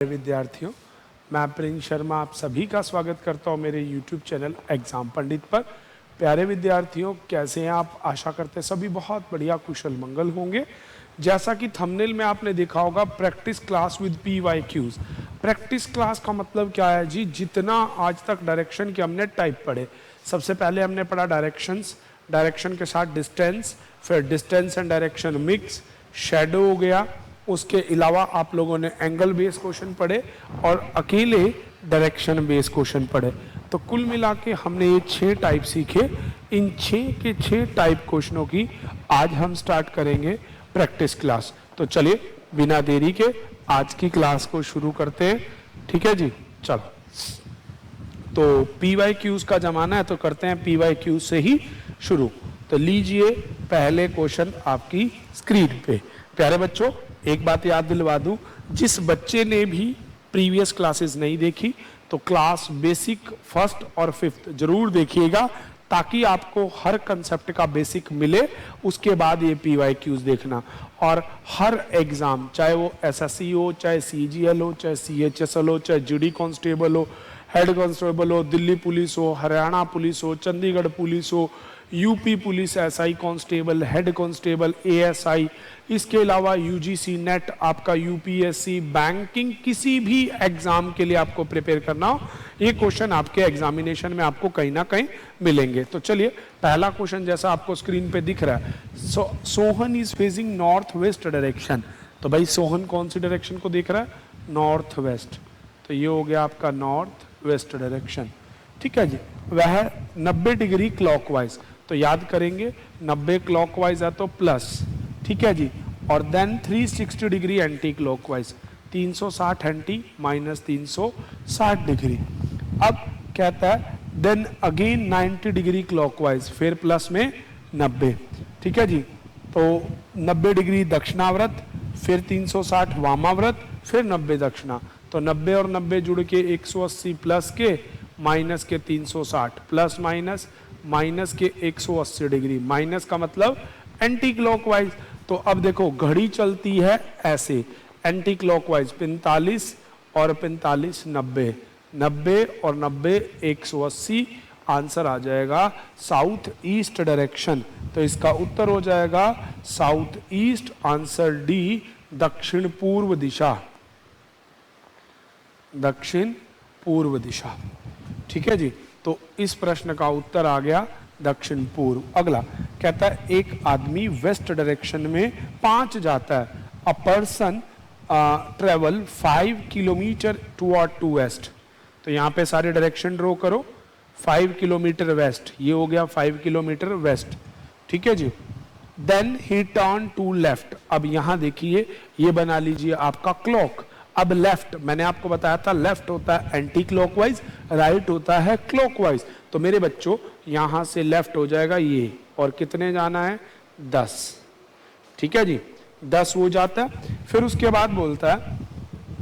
विद्यार्थियों, मैं प्रिंस शर्मा आप सभी का स्वागत करता हूं मेरे YouTube चैनल एग्जाम पंडित पर। प्यारे विद्यार्थियों, कैसे हैं आप? आशा करते सभी बहुत बढ़िया कुशल मंगल होंगे। जैसा कि थंबनेल में आपने देखा होगा, practice class with PYQs। Practice class का मतलब क्या है जी? जितना आज तक डायरेक्शन के हमने टाइप पढ़े, सबसे पहले हमने पढ़ा डायरेक्शंस, डायरेक्शन के साथ डिस्टेंस, फिर distance and direction mix, shadow हो गया। उसके अलावा आप लोगों ने एंगल बेस्ड क्वेश्चन पढ़े और अकेले डायरेक्शन बेस्ड क्वेश्चन पढ़े। तो कुल मिला के हमने ये 6 टाइप सीखे। इन 6 के 6 टाइप क्वेश्चनों की आज हम स्टार्ट करेंगे प्रैक्टिस क्लास। तो चलिए बिना देरी के आज की क्लास को शुरू करते हैं। ठीक है जी, चलो। तो PYQs का जमाना है तो करते हैं PYQs से ही शुरू। तो लीजिए पहले क्वेश्चन आपकी स्क्रीन पे। प्यारे बच्चों, एक बात याद दिलवा दूं, जिस बच्चे ने भी प्रीवियस क्लासेस नहीं देखी तो क्लास बेसिक फर्स्ट और फिफ्थ जरूर देखिएगा, ताकि आपको हर कंसेप्ट का बेसिक मिले। उसके बाद ये PYQs देखना। और हर एग्जाम, चाहे वो SSC हो, चाहे CGL हो, चाहे CHSL हो, चाहे GD कांस्टेबल हो, हेड कांस्टेबल हो, दिल्ली पुलिस हो, हरियाणा पुलिस हो, चंडीगढ़ पुलिस हो, UP police SI constable, head constable, ASI, इसके अलावा UGC नेट, आपका UPSC, बैंकिंग, किसी भी एग्जाम के लिए आपको प्रिपेयर करना हो, ये क्वेश्चन आपके एग्जामिनेशन में आपको कहीं ना कहीं मिलेंगे। तो चलिए पहला क्वेश्चन जैसा आपको स्क्रीन पे दिख रहा है, Sohan is facing north west direction. तो भाई सोहन कौन सी डायरेक्शन को देख रहा है? North west. तो ये हो गया आपका नॉर्थ वेस्ट डायरेक्शन। ठीक है जी। वह 90 डिग्री क्लॉकवाइज, तो याद करेंगे 90 क्लॉकवाइज है तो प्लस, ठीक है जी। और then 360 degree anti clockwise, 360 anti minus 360 degree. अब कहता है देन अगेन 90 डिग्री क्लॉकवाइज, फिर प्लस में 90। ठीक है जी। तो 90 डिग्री दक्षिणाव्रत, फिर 360 वामाव्रत, फिर 90 दक्षिणा। तो 90 और 90 जुड़ के 180 प्लस के माइनस के 360, प्लस माइनस माइनस के 180 डिग्री, माइनस का मतलब एंटी क्लॉकवाइज। तो अब देखो घड़ी चलती है ऐसे, एंटी क्लॉकवाइज 45 और 45 90, 90 और 90 180, आंसर आ जाएगा साउथ ईस्ट डायरेक्शन। तो इसका उत्तर हो जाएगा साउथ ईस्ट, आंसर डी, दक्षिण पूर्व दिशा, दक्षिण पूर्व दिशा। ठीक है जी। तो इस प्रश्न का उत्तर आ गया दक्षिण पूर्व। अगला कहता है एक आदमी वेस्ट डायरेक्शन में 5 जाता है। A person travel 5 kilometre toward to west. तो यहाँ पे सारे डायरेक्शन ड्रॉ करो। 5 किलोमीटर वेस्ट, ये हो गया 5 किलोमीटर वेस्ट। ठीक है जी। Then he turn to left. अब यहाँ देखिए, ये बना लीजिए आपका क्लॉक। अब लेफ्ट, मैंने आपको बताया था लेफ्ट होता है एंटी क्लॉकवाइज, राइट होता है क्लॉकवाइज। तो मेरे बच्चों यहां से लेफ्ट हो जाएगा ये, और कितने जाना है? 10। ठीक है जी, 10 हो जाता है। फिर उसके बाद बोलता है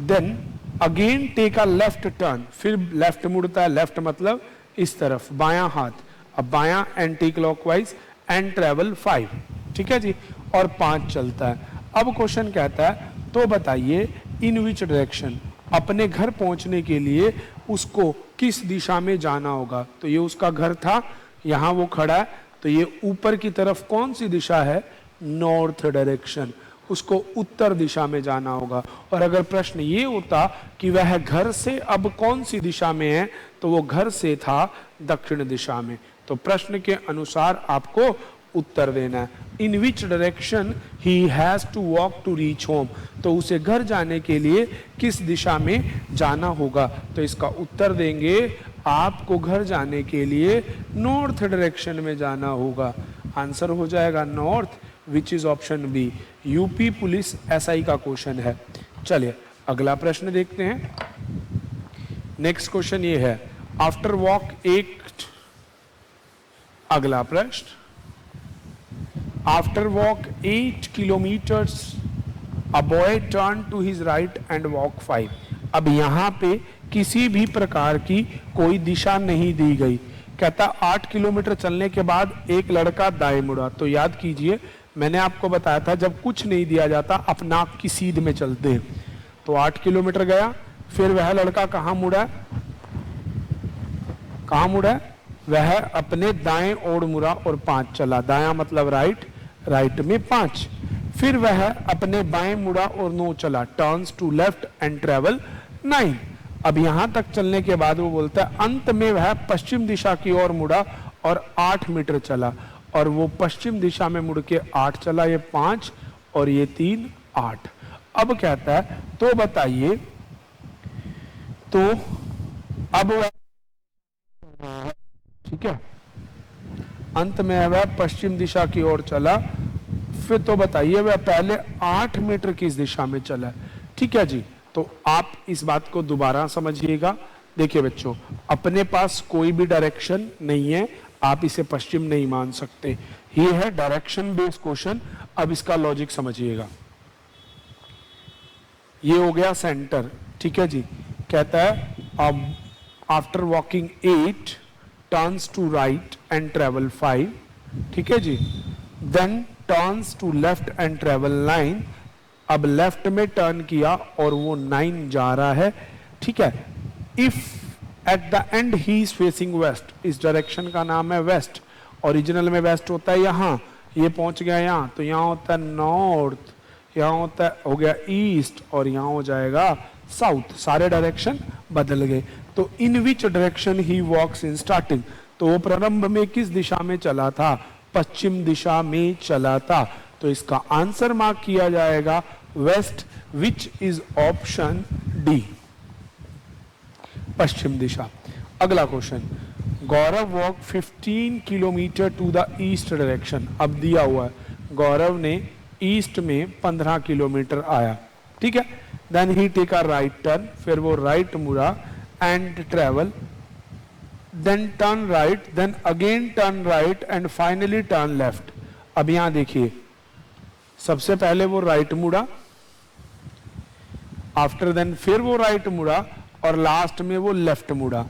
then again take a left turn, फिर लेफ्ट मुड़ता है। लेफ्ट मतलब इस तरफ, बायां हाथ। अब बायां एंटी क्लॉकवाइज एंड ट्रेवल 5। ठीक है जी। और 5 चलता है। अब क्वेश्चन कहता है तो बताइए इन विच डायरेक्शन, अपने घर पहुंचने के लिए उसको किस दिशा में जाना होगा। तो ये उसका घर था, यहां वो खड़ा है, तो ये ऊपर की तरफ कौन सी दिशा है? North direction. उसको उत्तर दिशा में जाना होगा। और अगर प्रश्न ये होता कि वह घर से अब कौन सी दिशा में है, तो वो घर से था दक्षिण दिशा में। तो प्रश्न के अनुसार आपको उत्तर देना है। In which direction he has to walk to reach home. तो उसे घर जाने के लिए किस दिशा में जाना होगा। तो इसका उत्तर देंगे आपको घर जाने के लिए नॉर्थ डायरेक्शन में जाना होगा। आंसर हो जाएगा north, which is option B. UP police SI का क्वेश्चन है। चलिए अगला प्रश्न देखते हैं। नेक्स्ट क्वेश्चन ये है, आफ्टर वॉक एक, अगला प्रश्न, after walk 8 kilometres a boy turn to his right and walk 5। अब यहाँ पे किसी भी प्रकार की कोई दिशा नहीं दी गई। कहता 8 किलोमीटर चलने के बाद एक लड़का दाएं मुड़ा। तो याद कीजिए मैंने आपको बताया था जब कुछ नहीं दिया जाता आप नाक की सीध में चलते हैं। तो 8 किलोमीटर गया, फिर वह लड़का कहाँ मुड़ा, कहाँ मुड़ा, वह अपने दाएं ओर मुड़ा और 5 चला, दायां मतलब राइट, राइट में 5। फिर वह अपने बाएं मुड़ा और 9 चला, turns to left and travel 9। अब यहां तक चलने के बाद वो बोलता है अंत में वह पश्चिम दिशा की ओर मुड़ा और 8 मीटर चला, और वो पश्चिम दिशा में मुड़ के 8 चला, ये 5 और ये 3 8। अब कहता है तो बताइए, तो अब वह, ठीक है, अंत में वह पश्चिम दिशा की ओर चला, फिर तो बताइए वह पहले 8 मीटर किस दिशा में चला। ठीक है जी, तो आप इस बात को दोबारा समझिएगा। देखिए बच्चों, अपने पास कोई भी डायरेक्शन नहीं है, आप इसे पश्चिम नहीं मान सकते, ये है डायरेक्शन बेस्ड क्वेश्चन। अब इसका लॉजिक समझिएगा। ये हो गया सेंटर, ठीक है जी। कहता है अब after walking 8 turns to right and travel 5, ठीक है जी, then turns to left and travel 9। अब लेफ्ट में टर्न किया और वो 9 जा रहा है, ठीक है। If at the and he is facing west, इस डायरेक्शन का नाम है वेस्ट, ओरिजिनल में वेस्ट होता है यहाँ, ये पहुंच गया यहाँ, तो यहाँ होता है नॉर्थ, यहाँ होता है, हो गया ईस्ट, और यहाँ हो जाएगा साउथ। सारे डायरेक्शन बदल गए। तो इन which direction he walks in starting, तो वो प्रारंभ में किस दिशा में चला था, पश्चिम दिशा में चला था। तो इसका आंसर मार्क किया जाएगा west, which is option D, पश्चिम दिशा। अगला question, Gaurav walk 15 kilometre to the east direction. अब दिया हुआ है गौरव ने ईस्ट में 15 किलोमीटर आया, ठीक है। Then he take a right turn, फिर वो राइट मुड़ा and travel, then turn right, then again turn right and finally turn left. अब यहां देखिए, सबसे पहले वो राइट मुड़ा, आफ्टर देन फिर वो राइट मुड़ा, और लास्ट में वो लेफ्ट मुड़ा,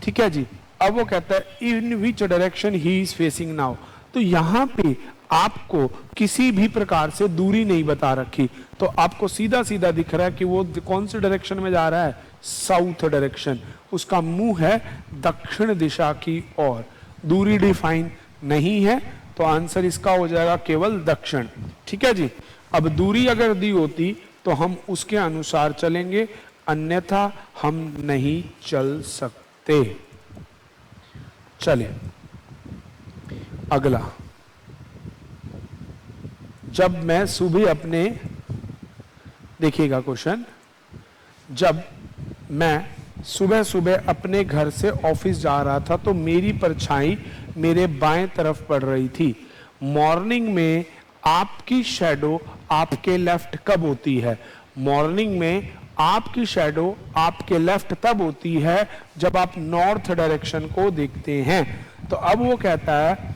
ठीक है जी। अब वो कहता है in which direction he is facing now. तो यहां पे आपको किसी भी प्रकार से दूरी नहीं बता रखी, तो आपको सीधा सीधा दिख रहा है कि वो कौन सी डायरेक्शन में जा रहा है, साउथ डायरेक्शन। उसका मुंह है दक्षिण दिशा की ओर, दूरी डिफाइन नहीं है, तो आंसर इसका हो जाएगा केवल दक्षिण, ठीक है जी। अब दूरी अगर दी होती तो हम उसके अनुसार चलेंगे, अन्यथा हम नहीं चल सकते। चलिए अगला, जब मैं सुबह अपने, देखिएगा क्वेश्चन, जब मैं सुबह सुबह अपने घर से ऑफिस जा रहा था तो मेरी परछाई मेरे बाएं तरफ पड़ रही थी। मॉर्निंग में आपकी शैडो आपके लेफ्ट कब होती है? मॉर्निंग में आपकी शैडो आपके लेफ्ट तब होती है जब आप नॉर्थ डायरेक्शन को देखते हैं। तो अब वो कहता है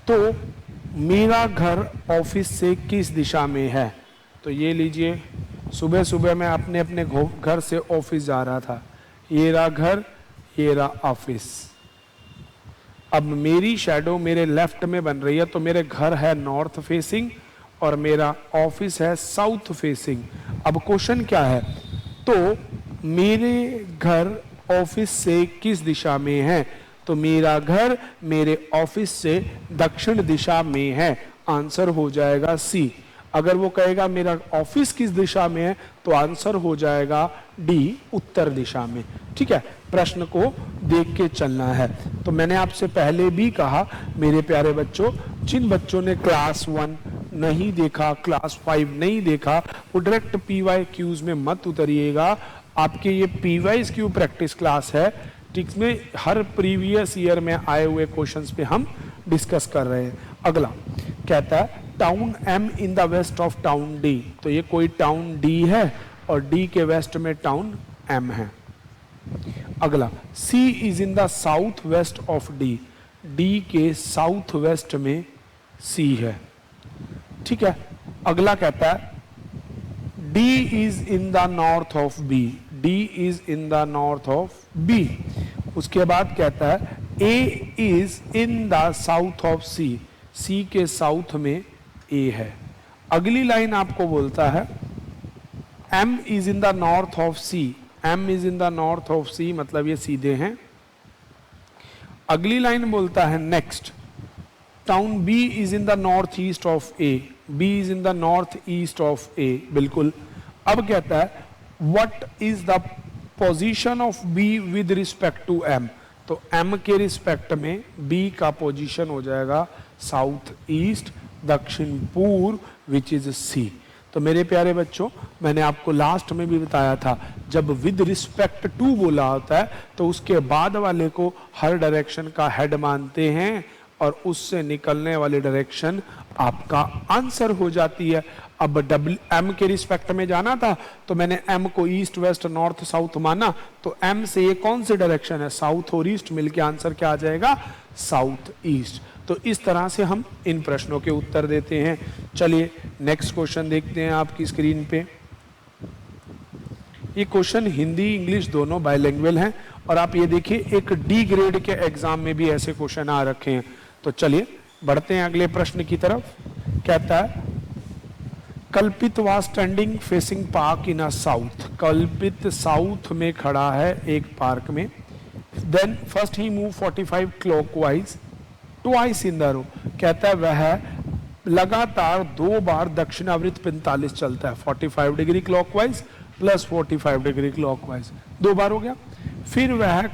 तो मेरा घर ऑफिस से किस दिशा में है? तो ये लीजिए, सुबह सुबह मैं अपने अपने घर से ऑफिस जा रहा था, ये रहा घर, ये रहा ऑफिस। अब मेरी शैडो मेरे लेफ्ट में बन रही है, तो मेरे घर है नॉर्थ फेसिंग और मेरा ऑफिस है साउथ फेसिंग। अब क्वेश्चन क्या है? तो मेरे घर ऑफिस से किस दिशा में है? तो मेरा घर मेरे ऑफिस से दक्षिण दिशा में है, आंसर हो जाएगा सी। अगर वो कहेगा मेरा ऑफिस किस दिशा में है, तो आंसर हो जाएगा डी, उत्तर दिशा में। ठीक है, प्रश्न को देख के चलना है। तो मैंने आपसे पहले भी कहा मेरे प्यारे बच्चों, जिन बच्चों ने क्लास 1 नहीं देखा, क्लास 5 नहीं देखा, वो डायरेक्ट PYQs में मत उतरिएगा। आपके ये PYQ प्रैक्टिस क्लास है, ठीक, में हर प्रीवियस ईयर में आए हुए क्वेश्चंस पे हम डिस्कस कर रहे हैं। अगला कहता है town M in the west of town D। तो ये कोई टाउन D है और D के वेस्ट में टाउन M है। अगला C is in the south west of D। D के साउथ वेस्ट में C है। ठीक है, अगला कहता है D is in the north of B। D is in the north of B। उसके बाद कहता है A is in the south of C। C के साउथ में A है। अगली लाइन आपको बोलता है M is in the north of C M is in the north of C, मतलब ये सीधे हैं। अगली लाइन बोलता है next, town B is in the north east of A, B is in the north east of A, बिल्कुल। अब कहता है what is the position of B with respect to M, तो M के रिस्पेक्ट में B का position हो जाएगा साउथ ईस्ट, दक्षिण पूर्व, विच इज C। तो मेरे प्यारे बच्चों, मैंने आपको लास्ट में भी बताया था, जब विद रिस्पेक्ट टू बोला होता है तो उसके बाद वाले को हर डायरेक्शन का हेड मानते हैं और उससे निकलने वाली डायरेक्शन आपका आंसर हो जाती है। अब M के रिस्पेक्ट में जाना था तो मैंने M को ईस्ट वेस्ट नॉर्थ साउथ माना, तो M से ये कौन सी डायरेक्शन है, साउथ और ईस्ट, मिलके आंसर क्या आ जाएगा, साउथ ईस्ट। तो इस तरह से हम इन प्रश्नों के उत्तर देते हैं। चलिए नेक्स्ट क्वेश्चन देखते हैं आपकी स्क्रीन पे। ये क्वेश्चन हिंदी इंग्लिश दोनों बायलैंग्वेज हैं और आप ये देखिए एक डी ग्रेड के एग्जाम में भी ऐसे क्वेश्चन आ रखे हैं। तो चलिए बढ़ते हैं अगले प्रश्न की तरफ। कहता है Kalpit was standing facing park in a south, Kalpit south में खड़ा है एक पार्क में। Then first he move 45 clockwise twice in the row, कहता है वह लगातार 2 बार दक्षिणावृत्त 45 चलता है, 45 degree clockwise plus 45 degree clockwise, 2 बार हो गया। फिर वह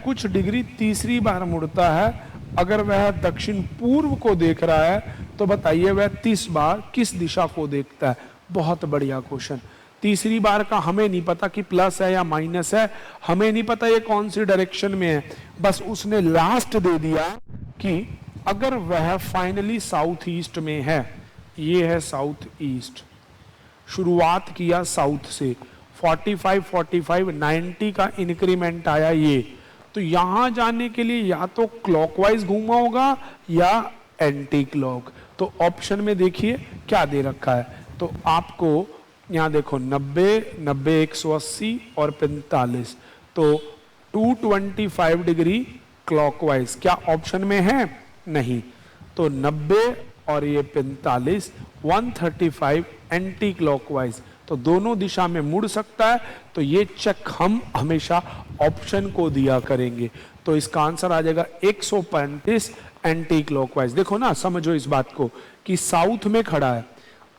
कुछ डिग्री तीसरी बार मुड़ता है, अगर वह दक्षिण पूर्व को देख रहा है तो बताइए वह 30 बार किस दिशा को देखता है। बहुत बढ़िया क्वेश्चन। तीसरी बार का हमें नहीं पता कि प्लस है या माइनस है, हमें नहीं पता ये कौन सी डायरेक्शन में है, बस उसने लास्ट दे दिया कि अगर वह फाइनली साउथ ईस्ट में है, ये है साउथ ईस्ट, शुरुआत किया साउथ से, 45 45 90 का इंक्रीमेंट आया ये, तो यहां जाने के लिए या तो क्लॉकवाइज घूमा होगा या एंटी क्लॉक। तो ऑप्शन में देखिए क्या दे रखा है, तो आपको यहाँ देखो 90 90 180 और 45, तो 225 डिग्री क्लॉकवाइज क्या ऑप्शन में है, नहीं, तो 90 और ये 45 135 एंटी क्लॉकवाइज, तो दोनों दिशा में मुड़ सकता है। तो ये चेक हम हमेशा ऑप्शन को दिया करेंगे, तो इसका आंसर आ जाएगा 135 एंटी क्लॉकवाइज। देखो ना, समझो इस बात को कि साउथ में खड़ा है,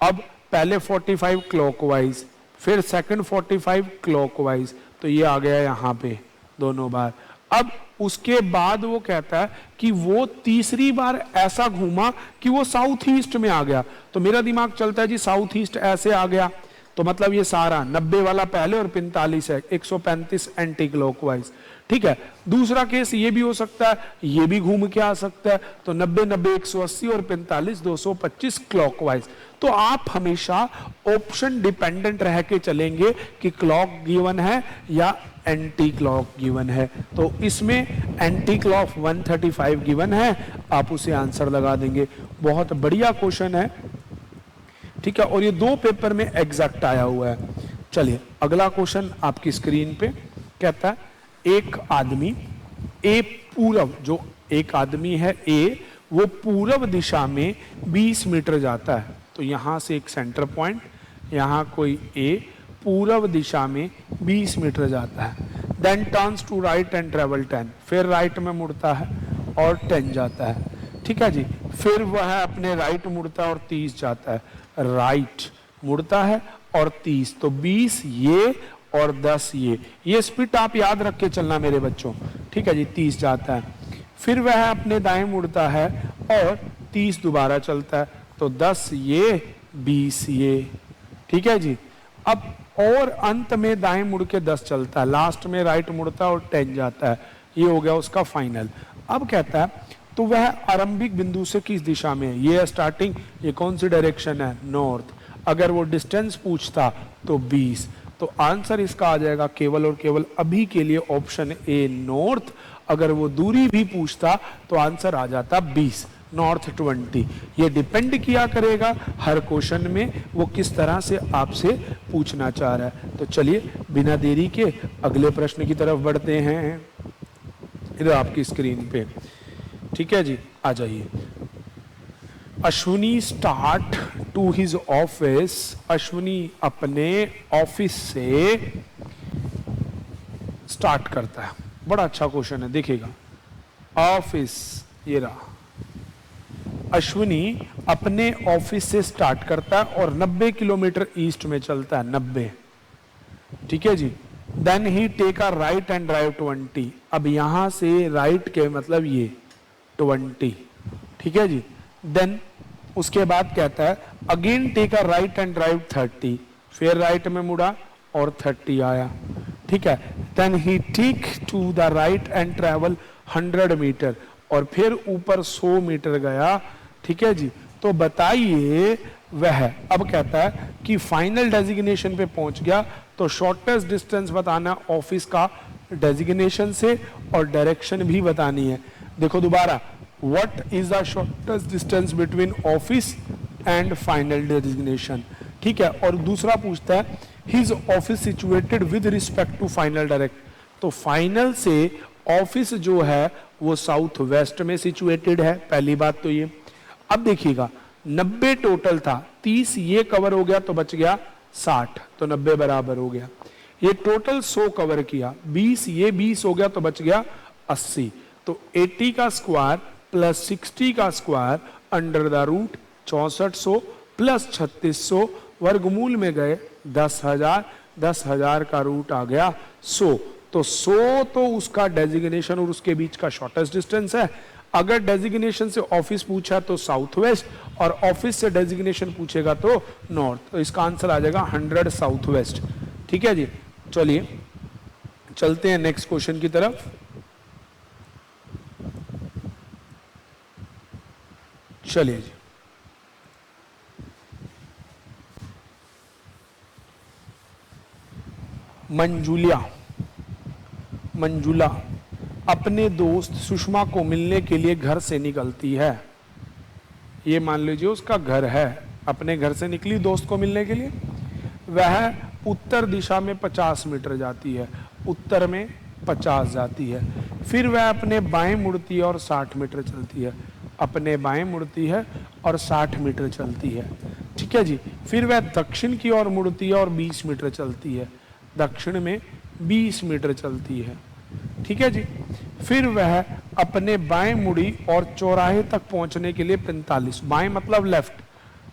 अब पहले 45 क्लॉकवाइज, फिर सेकंड 45 क्लॉकवाइज, तो ये आ गया यहाँ पे दोनों बार। अब उसके बाद वो कहता है कि वो तीसरी बार ऐसा घूमा कि वो साउथ ईस्ट में आ गया, तो मेरा दिमाग चलता है जी साउथ ईस्ट ऐसे आ गया, तो मतलब ये सारा 90 वाला पहले और 45 है, 135 एंटी क्लॉकवाइज। ठीक है, दूसरा केस ये भी हो सकता है, ये भी घूम के आ सकता है, तो 90 90 180 और 45 225 क्लॉकवाइज। तो आप हमेशा ऑप्शन डिपेंडेंट रह के चलेंगे कि क्लॉक गिवन है या एंटी क्लॉक गिवन है। तो इसमें एंटी क्लॉक 135 गिवन है, आप उसे आंसर लगा देंगे। बहुत बढ़िया क्वेश्चन है, ठीक है, और ये 2 पेपर में एग्जैक्ट आया हुआ है। चलिए अगला क्वेश्चन आपकी स्क्रीन पे। कहता है एक आदमी ए पूरब, जो एक आदमी है ए, वो पूरब दिशा में 20 मीटर जाता है, तो यहां से एक सेंटर पॉइंट, यहां कोई ए पूरब दिशा में 20 मीटर जाता है, then turns to right and travel 10, फिर राइट में मुड़ता है और 10 जाता है। ठीक है जी, फिर वह अपने राइट मुड़ता है और 30 जाता है, राइट मुड़ता है और 30, तो 20 ये और 10 ये स्प्लिट आप याद रख के चलना मेरे बच्चों। ठीक है जी, 30 जाता है, फिर वह अपने दाएं मुड़ता है और 30 दोबारा चलता है, तो 10 ये 20 ये। ठीक है जी, अब और अंत में दाएं मुड़ के 10 चलता है, लास्ट में राइट मुड़ता है और 10 जाता है, ये हो गया उसका फाइनल। अब कहता है तो वह आरंभिक बिंदु से किस दिशा में है, ये है स्टार्टिंग, ये कौन सी डायरेक्शन है, नॉर्थ। अगर वो डिस्टेंस पूछता तो 20, तो आंसर इसका आ जाएगा केवल और केवल अभी के लिए ऑप्शन ए नॉर्थ। अगर वो दूरी भी पूछता तो आंसर आ जाता 20, नॉर्थ 20। ये डिपेंड किया करेगा हर क्वेश्चन में वो किस तरह से आपसे पूछना चाह रहा है। तो चलिए बिना देरी के अगले प्रश्न की तरफ बढ़ते हैं, इधर आपकी स्क्रीन पे। ठीक है जी, आ जाइए। Ashwini start to his office, Ashwini अपने ऑफिस से स्टार्ट करता है। बड़ा अच्छा क्वेश्चन है, देखिएगा। ऑफिस, ये रहा, अश्विनी अपने ऑफिस से स्टार्ट करता है और 90 किलोमीटर ईस्ट में चलता है, 90, ठीक है जी। Then he take a right and drive 20। अब यहां से राइट के मतलब ये 20, ठीक है जी। देन उसके बाद कहता है again take a right and drive 30, फिर राइट में मुड़ा और 30 आया, ठीक है। Then he take to the right and travel 100 metre, और फिर ऊपर 100 मीटर गया, ठीक है जी। तो बताइए वह, अब कहता है कि फाइनल डेजिग्नेशन पे पहुंच गया, तो शॉर्टेस्ट डिस्टेंस बताना ऑफिस का डेजिग्नेशन से, और डायरेक्शन भी बतानी है। देखो दोबारा, what is the shortest distance between office and final designation, ठीक है। और दूसरा पूछता है his office situated with respect to final direct, तो फाइनल से ऑफिस जो है वो साउथ वेस्ट में सिचुएटेड है, पहली बात तो ये। अब देखिएगा 90 टोटल था, 30 ये कवर हो गया तो बच गया 60, तो 90 बराबर हो गया। ये टोटल 100 कवर किया, 20 ये 20 हो गया तो बच गया 80, तो 80 का स्क्वायर प्लस 60 का square under the root 6400 plus 3600, वर्गमूल में गए 10,000, 10,000 का रूट आ गया 100, तो 100 तो उसका डेजिग्नेशन और उसके बीच का शॉर्टेस्ट डिस्टेंस है। अगर डेजिग्नेशन से ऑफिस पूछा तो साउथ वेस्ट, और ऑफिस से डेजिग्नेशन पूछेगा तो नॉर्थ, तो इसका आंसर आ जाएगा 100 साउथ वेस्ट, ठीक है जी। चलिए चलते हैं नेक्स्ट क्वेश्चन की तरफ। चलिए जी, मंजुला अपने दोस्त सुषमा को मिलने के लिए घर से निकलती है। ये मान लीजिए उसका घर है, अपने घर से निकली दोस्त को मिलने के लिए। वह उत्तर दिशा में 50 मीटर जाती है, उत्तर में 50 जाती है, फिर वह अपने बाएं मुड़ती है और 60 मीटर चलती है, अपने बाएं मुड़ती है और 60 मीटर चलती है, ठीक है जी। फिर वह दक्षिण की ओर मुड़ती है और 20 मीटर चलती है, दक्षिण में 20 मीटर चलती है, ठीक है जी। फिर वह अपने बाएं मुड़ी और चौराहे तक पहुंचने के लिए 45, बाएं मतलब left,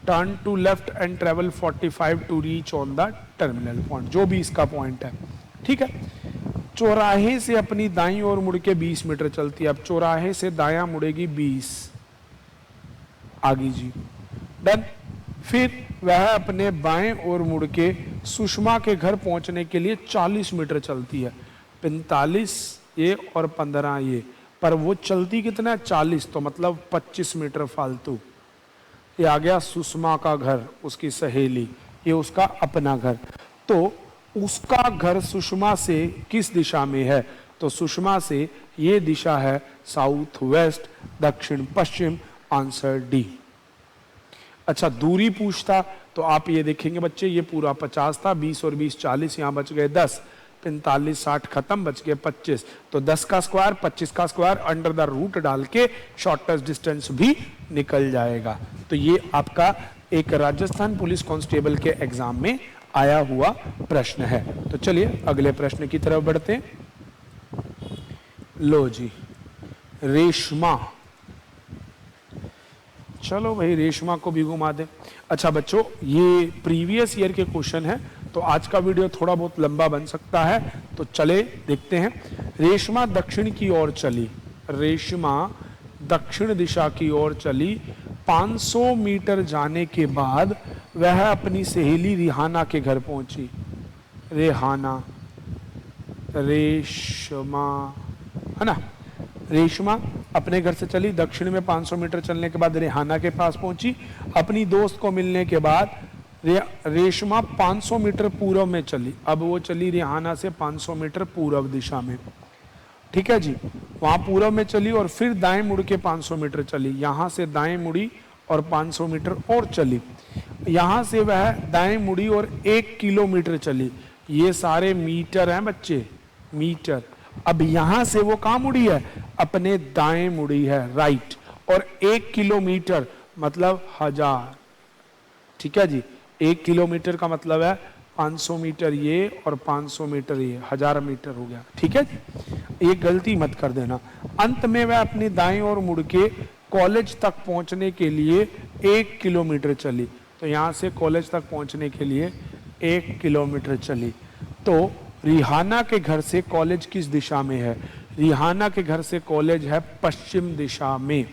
turn to left and travel 45 to reach on the terminal point, जो भी इसका पॉइंट है, ठीक है। चौराहे से अपनी दाईं ओर मुड़ के 20 मीटर चलती है, अब चौराहे से दायां मुड़ेगी 20, आगे जी, डन। फिर वह अपने बाएं ओर मुड़ के सुषमा के घर पहुंचने के लिए 40 मीटर चलती है, 45 ये और 15 ये, पर वो चलती कितना, 40, तो मतलब 25 मीटर फालतू। ये आ गया सुषमा का घर, उसकी सहेली, ये उसका अपना घर। तो उसका घर सुषमा से किस दिशा में है, तो सुषमा से ये दिशा है साउथ वेस्ट, दक्षिण पश्चिम, आंसर डी। अच्छा, दूरी पूछता तो आप ये देखेंगे बच्चे, ये पूरा 50 था, 20 और 20 40, यहाँ बच गए 10, 45 60 खत्म, बच गए 25, तो 10 का स्क्वायर 25 का स्क्वायर अंडर द रूट डाल के शॉर्टेस्ट डिस्टेंस भी निकल जाएगा। तो ये आपका एक राजस्थान पुलिस कांस्टेबल के एग्जाम में आया हुआ प्रश्न है। तो चलिए अगले प्रश्न की तरफ बढ़ते हैं। लो जी, रेशमा, चलो भाई रेशमा को भी घुमा दें। अच्छा बच्चों, ये प्रीवियस ईयर के क्वेश्चन है, तो आज का वीडियो थोड़ा बहुत लंबा बन सकता है, तो चले देखते हैं। रेशमा दक्षिण की ओर चली, रेशमा दक्षिण दिशा की ओर चली, 500 मीटर जाने के बाद वह अपनी सहेली रिहाना के घर पहुंची। रेहाना, रेशमा, है ना, रेशमा अपने घर से चली, दक्षिण में 500 मीटर चलने के बाद रेहाना के पास पहुंची। अपनी दोस्त को मिलने के बाद रेशमा 500 मीटर पूर्व में चली, अब वो चली रेहाना से 500 मीटर पूर्व दिशा में, ठीक है जी। वहां पूर्व में चली और फिर दाएं मुड़ के 500 मीटर चली, यहां से दाएं मुड़ी और 500 मीटर और चली, यहां से वह दाएं मुड़ी और 1 किलोमीटर चली। ये सारे मीटर हैं बच्चे, मीटर। अब यहां से वो कहां मुड़ी है, अपने दाएं मुड़ी है, राइट, और 1 किलोमीटर मतलब 1000, ठीक है जी। 1 किलोमीटर का मतलब है 500 मीटर ये और 500 मीटर ये, 1000 मीटर हो गया। ठीक है जी, ये गलती मत कर देना। अंत में वह अपनी दाईं ओर मुड़ के कॉलेज तक पहुंचने के लिए 1 किलोमीटर चली। तो यहाँ से कॉलेज तक पहुंचने के लिए 1 किलोमीटर चली। तो रिहाना के घर से कॉलेज किस दिशा में है? रिहाना के घर से कॉलेज है पश्चिम दिशा में।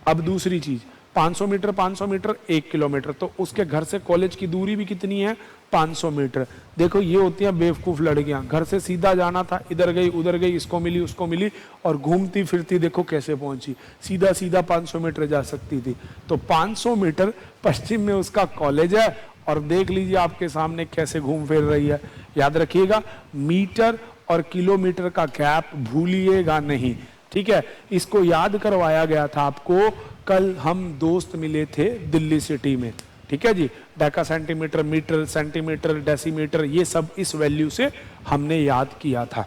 अब दूसरी चीज, 500 मीटर 500 मीटर 1 किलोमीटर, तो उसके घर से कॉलेज की दूरी भी कितनी है? 500 मीटर। देखो ये होती हैं बेवकूफ लड़कियां, घर से सीधा जाना था, इधर गई उधर गई, इसको मिली उसको मिली, और घूमती फिरती देखो कैसे पहुंची, सीधा सीधा 500 मीटर जा सकती थी। तो 500 मीटर पश्चिम में उसका कॉलेज है, और देख लीजिए आपके सामने कैसे घूम फिर रही है। याद रखिएगा, मीटर और किलोमीटर का गैप भूलिएगा नहीं, ठीक है। इसको याद करवाया गया था आपको, कल हम दोस्त मिले थे दिल्ली सिटी में, ठीक है जी। Deca centimetre, metre, centimetre, decimetre, ये सब इस वैल्यू से हमने याद किया था,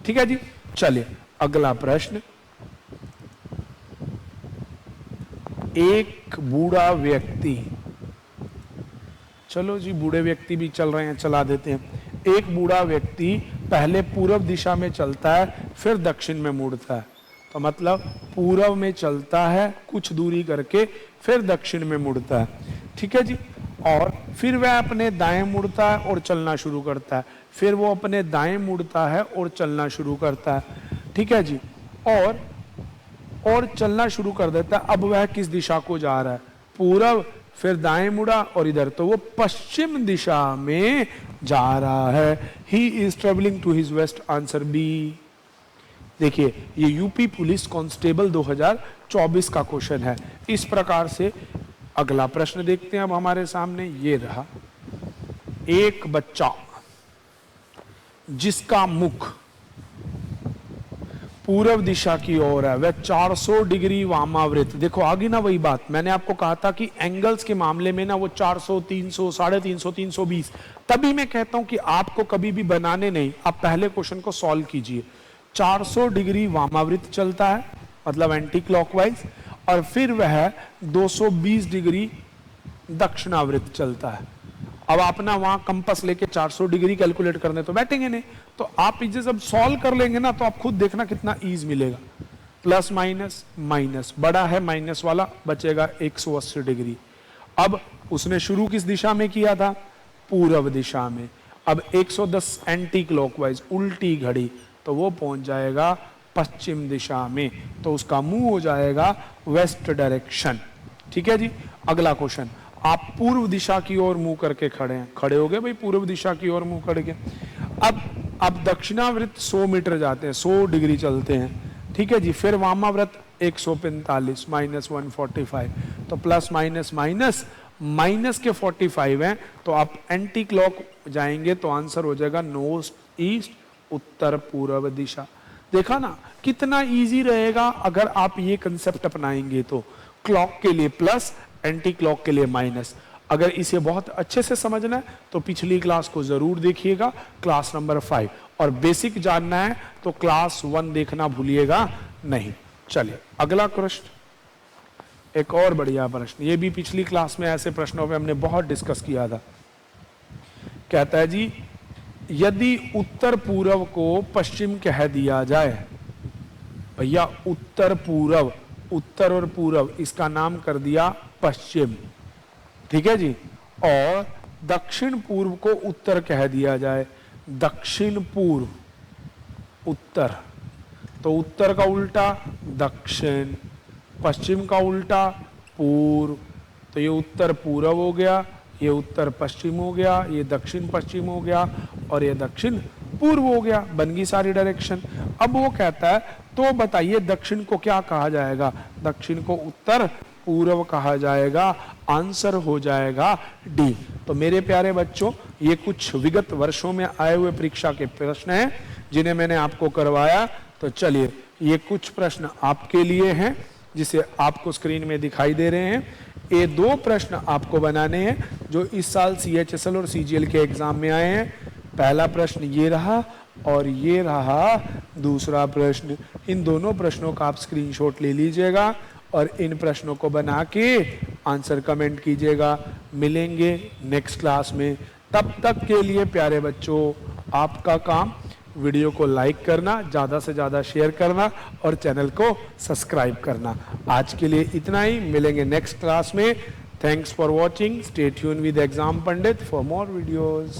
ठीक है जी। चलिए अगला प्रश्न। एक बूढ़ा व्यक्ति, चलो जी बूढ़े व्यक्ति भी चल रहे हैं, चला देते हैं। एक बूढ़ा व्यक्ति पहले पूर्व दिशा में चलता है, फिर दक्षिण में मुड़ता है। तो मतलब पूर्व में चलता है कुछ दूरी करके, फिर दक्षिण में मुड़ता है, ठीक है जी। और फिर वह अपने दाएं मुड़ता है और चलना शुरू करता है, फिर वो अपने दाएं मुड़ता है और चलना शुरू करता है, ठीक है जी। और चलना शुरू कर देता है। अब वह किस दिशा को जा रहा है? पूर्व, फिर दाएं मुड़ा और इधर, तो वो पश्चिम दिशा में जा रहा है। He is travelling to his west, answer B. देखिए ये यूपी पुलिस कांस्टेबल 2024 का क्वेश्चन है। इस प्रकार से अगला प्रश्न देखते हैं अब हमारे सामने, ये रहा। एक बच्चा जिसका मुख पूर्व दिशा की ओर है, वह 400 डिग्री वामावृत, देखो आगे ना वही बात, मैंने आपको कहा था कि एंगल्स के मामले में ना वो 400, 300, 350, 320, तभी मैं कहता हूं कि आपको कभी भी बनाने नहीं, आप पहले क्वेश्चन को सॉल्व कीजिए। 400 डिग्री वामावृत चलता है, मतलब एंटी क्लॉकवाइज, और फिर वह 220 डिग्री दक्षिणावृत चलता है। अब आप ना वहां कंपास लेके 400 डिग्री कैलकुलेट करने तो बैठेंगे नहीं, तो आप इसे जब सॉल्व कर लेंगे ना, तो आप खुद देखना कितना ईज मिलेगा। प्लस माइनस माइनस, बड़ा है माइनस वाला, बचेगा 180 डिग्री। अब उसने शुरू किस दिशा में किया था? पूर्व दिशा में। अब 110 एंटी क्लॉकवाइज, उल्टी घड़ी, तो वो पहुंच जाएगा पश्चिम दिशा में, तो उसका मुंह हो जाएगा वेस्ट डायरेक्शन, ठीक है जी। अगला क्वेश्चन, आप पूर्व दिशा की ओर मुंह करके खड़े हैं, खड़े हो गए भाई पूर्व दिशा की ओर मुंह करके। अब दक्षिणावृत 100 मीटर जाते हैं, 100 डिग्री चलते हैं, ठीक है जी। फिर वामाव्रत 145 माइनस 145, तो प्लस माइनस माइनस माइनस के 45 हैं, तो आप एंटी क्लॉक जाएंगे तो आंसर हो जाएगा नॉर्थ ईस्ट, उत्तर पूर्व दिशा। देखा ना कितना इजी रहेगा अगर आप ये कंसेप्ट अपनाएंगे तो। क्लॉक के लिए प्लस, एंटी क्लॉक के लिए माइनस। अगर इसे बहुत अच्छे से समझना है तो पिछली क्लास को जरूर देखिएगा, क्लास नंबर 5, और बेसिक जानना है तो क्लास 1 देखना भूलिएगा नहीं। चलिए अगला प्रश्न, एक और बढ़िया प्रश्न, ये भी पिछली क्लास में ऐसे प्रश्नों पे हमने बहुत डिस्कस किया था। कहता है जी, यदि उत्तर पूर्व को पश्चिम कह दिया जाए, भैया उत्तर पूर्व, उत्तर और पूर्व इसका नाम कर दिया पश्चिम, ठीक है जी, और दक्षिण पूर्व को उत्तर कह दिया जाए, दक्षिण पूर्व, उत्तर, तो उत्तर का उल्टा दक्षिण, पश्चिम का उल्टा पूर्व, तो ये उत्तर पूर्व हो गया, ये उत्तर पश्चिम हो गया, ये दक्षिण पश्चिम हो गया, और ये दक्षिण पूर्व हो गया, बन गई सारी डायरेक्शन। अब वो कहता है तो बताइए दक्षिण को क्या कहा जाएगा? दक्षिण को उत्तर पूर्व कहा जाएगा, आंसर हो जाएगा डी। तो मेरे प्यारे बच्चों, ये कुछ विगत वर्षों में आए हुए परीक्षा के प्रश्न हैं जिन्हें मैंने आपको करवाया। तो चलिए ये कुछ प्रश्न आपके लिए हैं जिसे आपको स्क्रीन में दिखाई दे रहे हैं। ये 2 प्रश्न आपको बनाने हैं जो इस साल CHSL और CGL के एग्जाम में आए हैं। पहला प्रश्न ये रहा और ये रहा दूसरा प्रश्न। इन दोनों प्रश्नों का आप स्क्रीनशॉट ले लीजिएगा और इन प्रश्नों को बना के आंसर कमेंट कीजिएगा। मिलेंगे नेक्स्ट क्लास में, तब तक के लिए प्यारे बच्चों आपका काम वीडियो को लाइक करना, ज़्यादा से ज़्यादा शेयर करना और चैनल को सब्सक्राइब करना। आज के लिए इतना ही, मिलेंगे नेक्स्ट क्लास में। Thanks for watching, stay tune with exam Pandit for more videos.